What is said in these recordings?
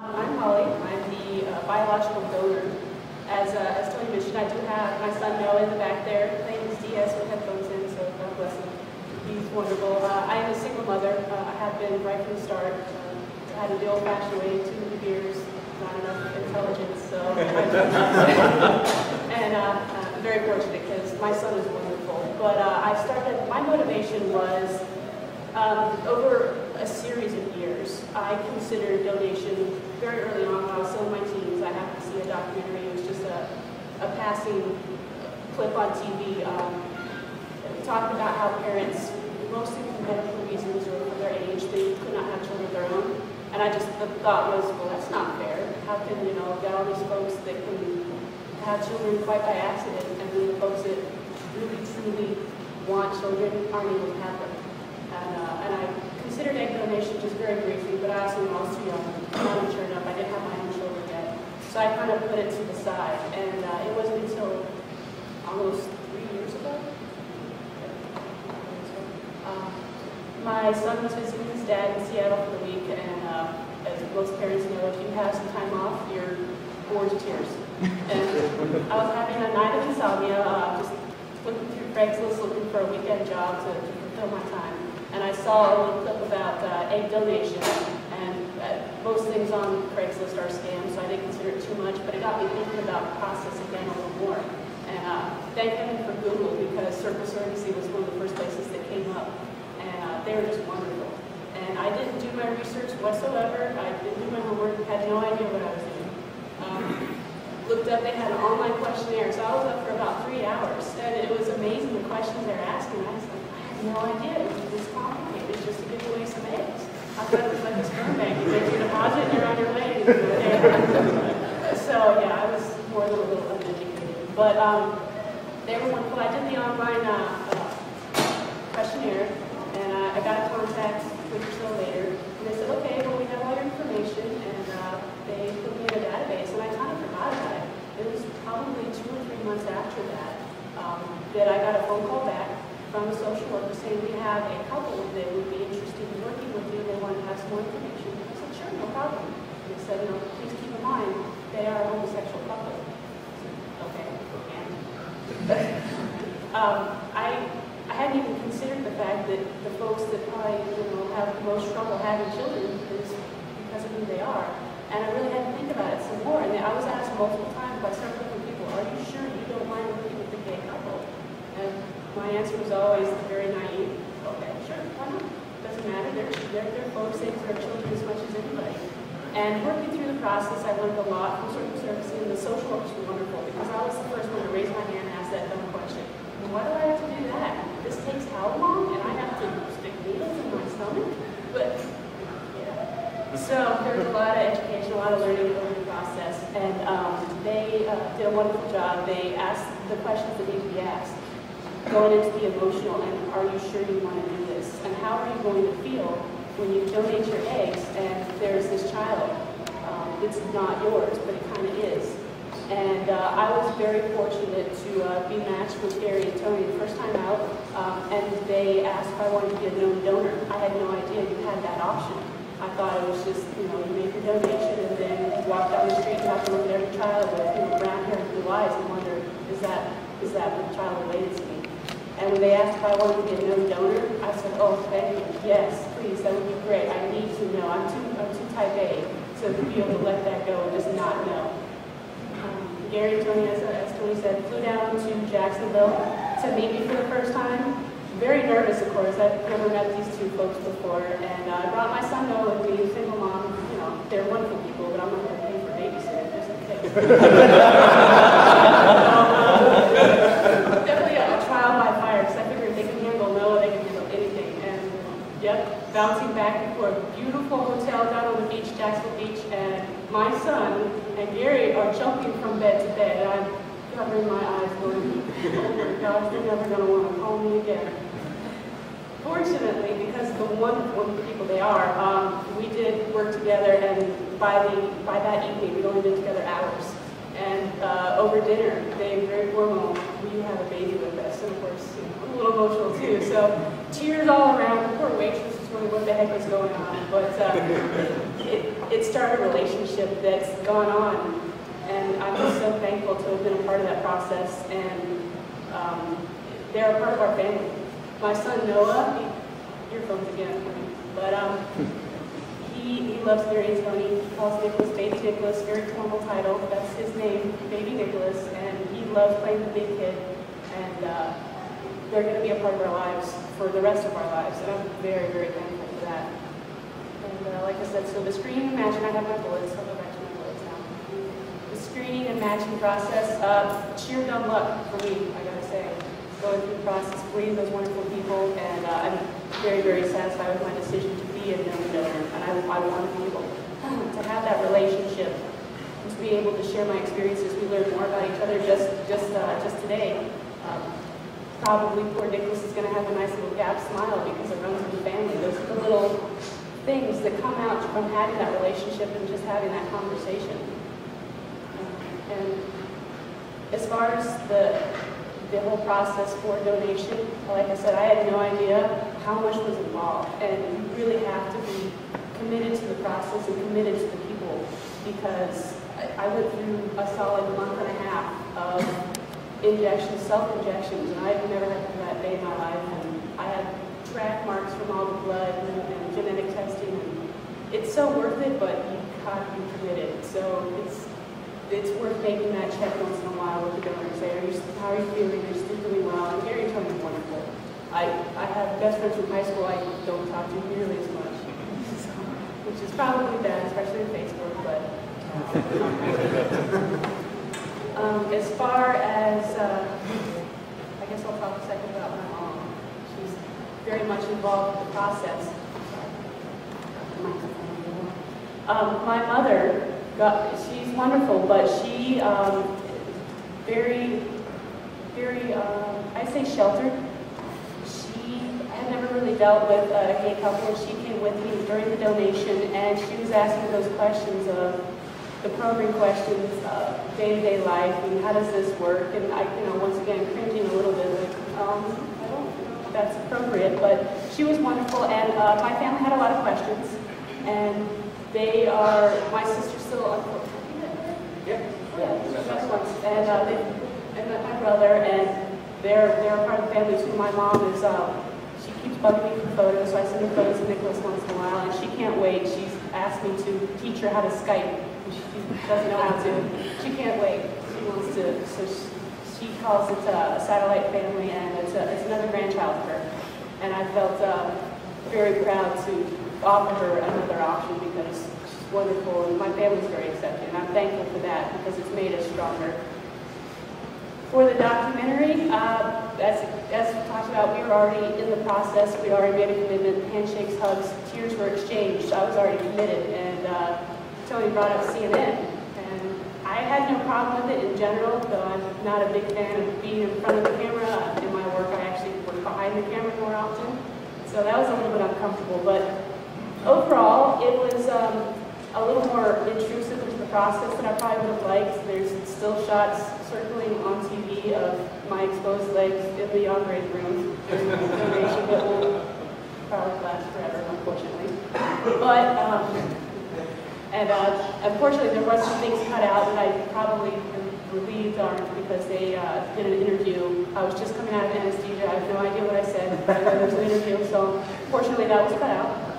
I'm Holly. I'm the biological donor. As Tony mentioned, I do have my son Noah in the back there playing his DS with headphones in, so God bless him. He's wonderful. I am a single mother. I have been right from the start. I had a the old-fashioned way, too many beers, not enough intelligence, so and I'm very fortunate because my son is wonderful. But my motivation was over a series of years. I considered donation very early on when I was still in my teens. I happened to see a documentary. It was just a passing clip on TV talking about how parents, mostly for medical reasons or for their age, they could not have children of their own. And the thought was, well, that's not fair. How can, get all these folks that can have children quite by accident, and then the folks that really, truly want children aren't able to have them. And I considered egg donation just very briefly, but I also knew I was too young, not mature enough. I didn't have my own children yet. So I kind of put it to the side. And it wasn't until almost 3 years ago. My son was visiting his dad in Seattle for the week, and as most parents know, if you have some time off, you're bored to tears. And I was having a night of insomnia, just looking through Craigslist, looking for a weekend job to fulfill my time. And I saw a little clip about egg donation, and most things on Craigslist are scams, so I didn't consider it too much, but it got me thinking about the process again a little more. And thank heaven for Google, because Circle Surrogacy was one of the first places that came up. They were just wonderful. And I didn't do my research whatsoever. I didn't do my homework, had no idea what I was doing. Looked up, they had an online questionnaire, so I was up for about 3 hours. And it was amazing the questions they were asking. I was like, I had no idea it was this complicated just to give away some eggs. I thought it was like a sperm bank. You make your deposit, you're on your way. So yeah, I was more than a little uneducated. But they were wonderful. I did the online questionnaire. And I got a contact a week or so later, and they said, okay, well, we have all your information, and they put me in a database, and I kind of forgot about it. It was probably 2 or 3 months after that that I got a phone call back from a social worker saying we have a couple that would be interested in working with you. They want to have some more information. I said, sure, no problem. And they said, please keep in mind, they are a homosexual couple. Okay, and I hadn't even considered the fact that the folks that probably have the most trouble having children is because of who they are. And I really had to think about it some more. And I was asked multiple times by several different people, are you sure you don't mind working with a gay couple? And my answer was always very naive. Okay, sure, why not? Doesn't matter. They're folks, they deserve children as much as anybody. And working through the process, I learned a lot from Circle Surrogacy, and the social workers were wonderful because I was the first one to raise my hand and ask that dumb question. Why do I have to do that? This takes how long? And I have to stick needles in my stomach? But, yeah. So there was a lot of education, a lot of learning over the process. And they did a wonderful job. They asked the questions that need to be asked. Going into the emotional, and are you sure you want to do this? And how are you going to feel when you donate your eggs and there's this child that's not yours, but it kind of is? And I was very fortunate to be matched with Gary and Tony the first time out, and they asked if I wanted to be a known donor. I had no idea you had that option. I thought it was just, you make your donation and then you walk down the street and have to look at every child with brown hair and blue eyes and wonder, is that the child related to me? And when they asked if I wanted to be a known donor, I said, oh, thank you. Yes, please, that would be great. I need to know. I'm too type A to be able to let that go and just not know. Gary and Tony, as Tony said, flew down to Jacksonville to meet me for the first time. Very nervous, of course. I've never met these two folks before. And I brought my son Noah with me, single mom. They're wonderful people, but I'm not going to pay for babysitter just in case. Definitely a trial by fire, because I figured if they can handle Noah, they can handle anything. And yep, bouncing back and forth. Beautiful hotel down on the beach, Jacksonville Beach, and my son and Gary are jumping from bed to bed, and I'm covering my eyes going, oh my gosh, they're never going to want to call me again. Fortunately, because of the wonderful people they are, we did work together, and by that evening, we'd only been together hours. And over dinner, they very formal, will you have a baby with us? And of course, I'm a little emotional too, so tears all around. The poor waitress was wondering what the heck was going on, but it started a relationship that's gone on, and I'm just so thankful to have been a part of that process, and they're a part of our family. My son Noah, earphones again, but he loves Gary and Tony. He calls Nicholas Baby Nicholas, very formal title. That's his name, Baby Nicholas, and he loves playing the big kid, and they're going to be a part of our lives for the rest of our lives, and I'm very, very thankful for that. And like I said, so the screening and matching, I have my bullets. I'll go back to my bullets now. The screening and matching process, sheer dumb luck for me, I gotta say. Going through the process, meeting those wonderful people, and I'm very, very satisfied with my decision to be a known donor. And I want to be able to have that relationship, and to be able to share my experiences. We learned more about each other just today. Probably poor Nicholas is going to have a nice little gap smile because it runs in the family. Those are the little things that come out from having that relationship and just having that conversation. And as far as the whole process for donation, like I said, I had no idea how much was involved, and you really have to be committed to the process and committed to the people, because I went through a solid month and a half of injections, self-injections, and I've never had to do that day in my life, and I had track marks from all the blood and genetic testing, and it's so worth it, but you've got to be committed. So it's worth making that check once in a while with the donor and say, how are you feeling? Are you still doing well? And Gary and Tony is wonderful. I have best friends from high school I don't talk to nearly as much, which is probably bad, especially on Facebook, but as far as, I guess I'll talk a second about my mom. She's very much involved in the process. My mother, she's wonderful, but she very, I'd say sheltered. She had never really dealt with a gay couple. She came with me during the donation, and she was asking those questions of the program questions, day-to-day life, and how does this work? And I, once again, cringing a little bit, like, I don't know if that's appropriate, but she was wonderful, and my family had a lot of questions, and they are, my sister's still unfortunately, and my brother, and they're a part of the family too. My mom is, she keeps bugging me for photos, so I send her photos of Nicholas once in a while, and she can't wait. She's asked me to teach her how to Skype. She doesn't know how to. She can't wait. She wants to, so she calls it a satellite family, and it's another grandchild for her. And I felt very proud to offer her another option because she's wonderful, and my family's very accepting, and I'm thankful for that because it's made us stronger. For the documentary, as we talked about, we were already in the process. We already made a commitment, handshakes, hugs, tears were exchanged. I was already committed, and Tony brought up CNN, and I had no problem with it in general, though I'm not a big fan of being in front of the camera. In my work, I actually work behind the camera more often, so that was a little bit uncomfortable, but overall, it was a little more intrusive into the process than I probably would have liked. There's still shots circling on TV of my exposed legs in the operating room during the donation, but will probably last forever, unfortunately. But, and unfortunately, there was some things cut out that I probably am relieved aren't because they did an interview. I was just coming out of anesthesia. I have no idea what I said. I know there was an interview, so fortunately that was cut out.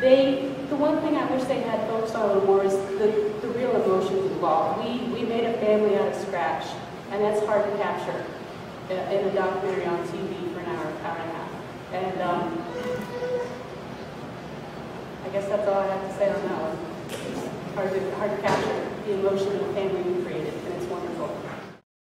The one thing I wish they had focused on a little more is the real emotions involved. We made a family out of scratch, and that's hard to capture in a documentary on TV for an hour and a half. And I guess that's all I have to say on that one. It's hard to capture the emotion of the family we created, and it's wonderful.